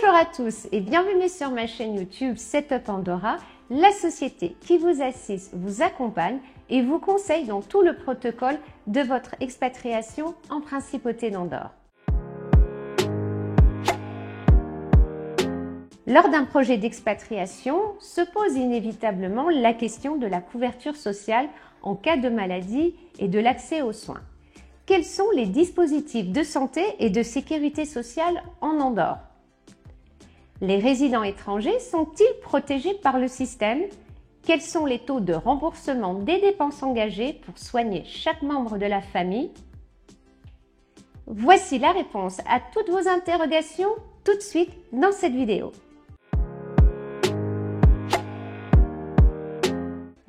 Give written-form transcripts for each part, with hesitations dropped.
Bonjour à tous et bienvenue sur ma chaîne YouTube Setup Andorra, la société qui vous assiste, vous accompagne et vous conseille dans tout le protocole de votre expatriation en Principauté d'Andorre. Lors d'un projet d'expatriation, se pose inévitablement la question de la couverture sociale en cas de maladie et de l'accès aux soins. Quels sont les dispositifs de santé et de sécurité sociale en Andorre? Les résidents étrangers sont-ils protégés par le système? Quels sont les taux de remboursement des dépenses engagées pour soigner chaque membre de la famille? Voici la réponse à toutes vos interrogations tout de suite dans cette vidéo.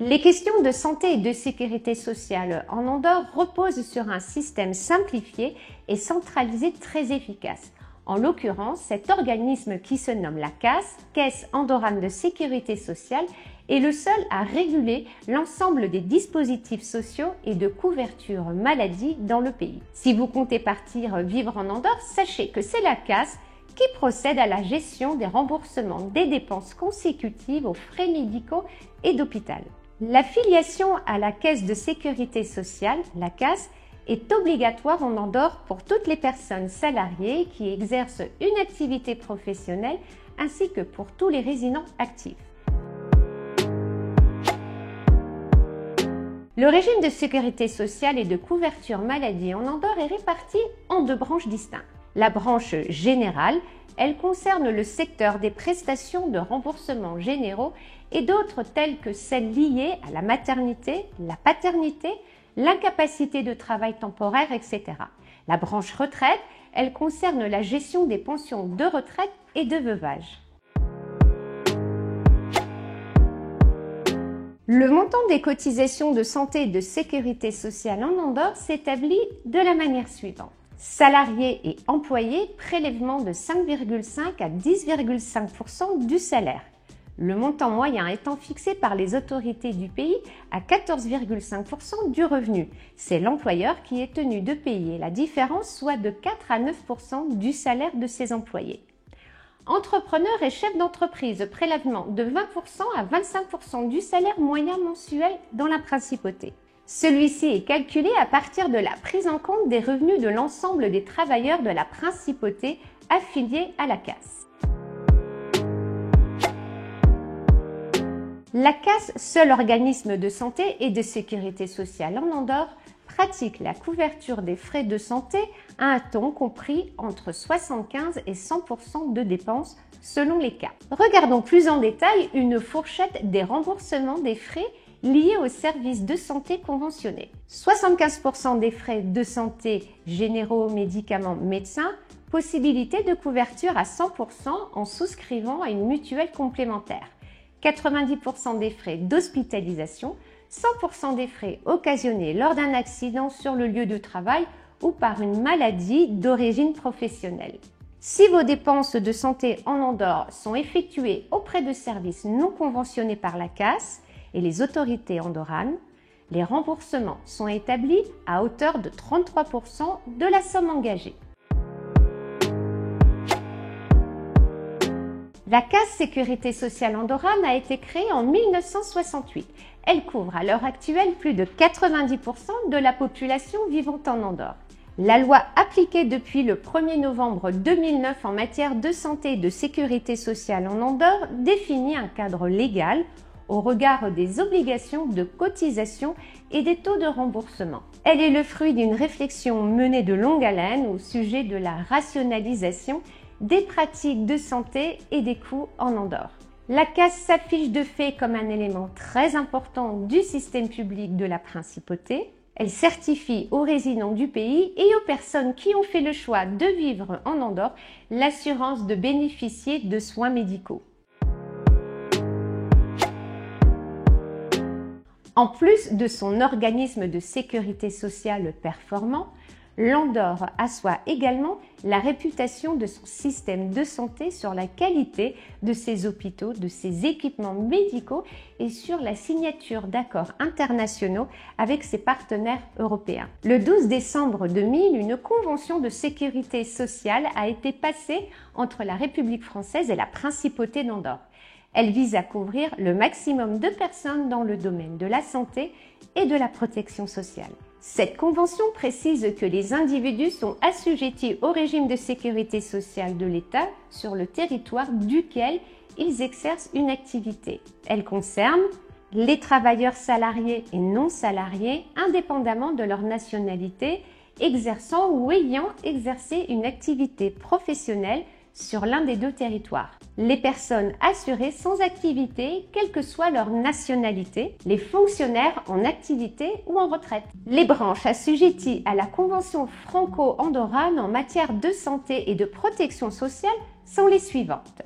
Les questions de santé et de sécurité sociale en Andorre reposent sur un système simplifié et centralisé très efficace. En l'occurrence, cet organisme qui se nomme la CAS, Caisse andorrane de sécurité sociale, est le seul à réguler l'ensemble des dispositifs sociaux et de couverture maladie dans le pays. Si vous comptez partir vivre en Andorre, sachez que c'est la CAS qui procède à la gestion des remboursements des dépenses consécutives aux frais médicaux et d'hôpital. L'affiliation à la Caisse de sécurité sociale, la CAS, est obligatoire en Andorre pour toutes les personnes salariées qui exercent une activité professionnelle ainsi que pour tous les résidents actifs. Le régime de sécurité sociale et de couverture maladie en Andorre est réparti en deux branches distinctes. La branche générale, elle concerne le secteur des prestations de remboursement généraux et d'autres telles que celles liées à la maternité, la paternité, l'incapacité de travail temporaire, etc. La branche retraite, elle concerne la gestion des pensions de retraite et de veuvage. Le montant des cotisations de santé et de sécurité sociale en Andorre s'établit de la manière suivante. Salariés et employés, prélèvement de 5,5 à 10,5% du salaire. Le montant moyen étant fixé par les autorités du pays à 14,5% du revenu. C'est l'employeur qui est tenu de payer la différence, soit de 4 à 9% du salaire de ses employés. Entrepreneurs et chefs d'entreprise, prélèvement de 20% à 25% du salaire moyen mensuel dans la principauté. Celui-ci est calculé à partir de la prise en compte des revenus de l'ensemble des travailleurs de la principauté affiliés à la CAS. La CAS, seul organisme de santé et de sécurité sociale en Andorre, pratique la couverture des frais de santé à un taux compris entre 75 et 100% de dépenses selon les cas. Regardons plus en détail une fourchette des remboursements des frais liés aux services de santé conventionnés. 75% des frais de santé généraux, médicaments, médecins, possibilité de couverture à 100% en souscrivant à une mutuelle complémentaire. 90% des frais d'hospitalisation, 100% des frais occasionnés lors d'un accident sur le lieu de travail ou par une maladie d'origine professionnelle. Si vos dépenses de santé en Andorre sont effectuées auprès de services non conventionnés par la CAS et les autorités andorranes, les remboursements sont établis à hauteur de 33% de la somme engagée. La CAS Sécurité sociale andorrane a été créée en 1968. Elle couvre à l'heure actuelle plus de 90% de la population vivant en Andorre. La loi appliquée depuis le 1er novembre 2009 en matière de santé et de sécurité sociale en Andorre définit un cadre légal au regard des obligations de cotisation et des taux de remboursement. Elle est le fruit d'une réflexion menée de longue haleine au sujet de la rationalisation des pratiques de santé et des coûts en Andorre. La CAS s'affiche de fait comme un élément très important du système public de la principauté. Elle certifie aux résidents du pays et aux personnes qui ont fait le choix de vivre en Andorre l'assurance de bénéficier de soins médicaux. En plus de son organisme de sécurité sociale performant, L'Andorre assoit également la réputation de son système de santé sur la qualité de ses hôpitaux, de ses équipements médicaux et sur la signature d'accords internationaux avec ses partenaires européens. Le 12 décembre 2000, une convention de sécurité sociale a été passée entre la République française et la Principauté d'Andorre. Elle vise à couvrir le maximum de personnes dans le domaine de la santé et de la protection sociale. Cette convention précise que les individus sont assujettis au régime de sécurité sociale de l'État sur le territoire duquel ils exercent une activité. Elle concerne les travailleurs salariés et non salariés, indépendamment de leur nationalité, exerçant ou ayant exercé une activité professionnelle sur l'un des deux territoires. Les personnes assurées sans activité, quelle que soit leur nationalité, les fonctionnaires en activité ou en retraite. Les branches assujetties à la Convention franco-andorrane en matière de santé et de protection sociale sont les suivantes.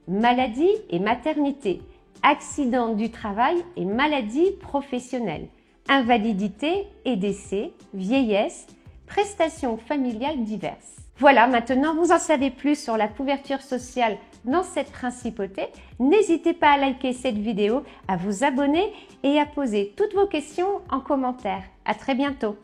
Maladie et maternité, accident du travail et maladie professionnelle, invalidité et décès, vieillesse, prestations familiales diverses. Voilà, maintenant vous en savez plus sur la couverture sociale dans cette principauté. N'hésitez pas à liker cette vidéo, à vous abonner et à poser toutes vos questions en commentaire. À très bientôt.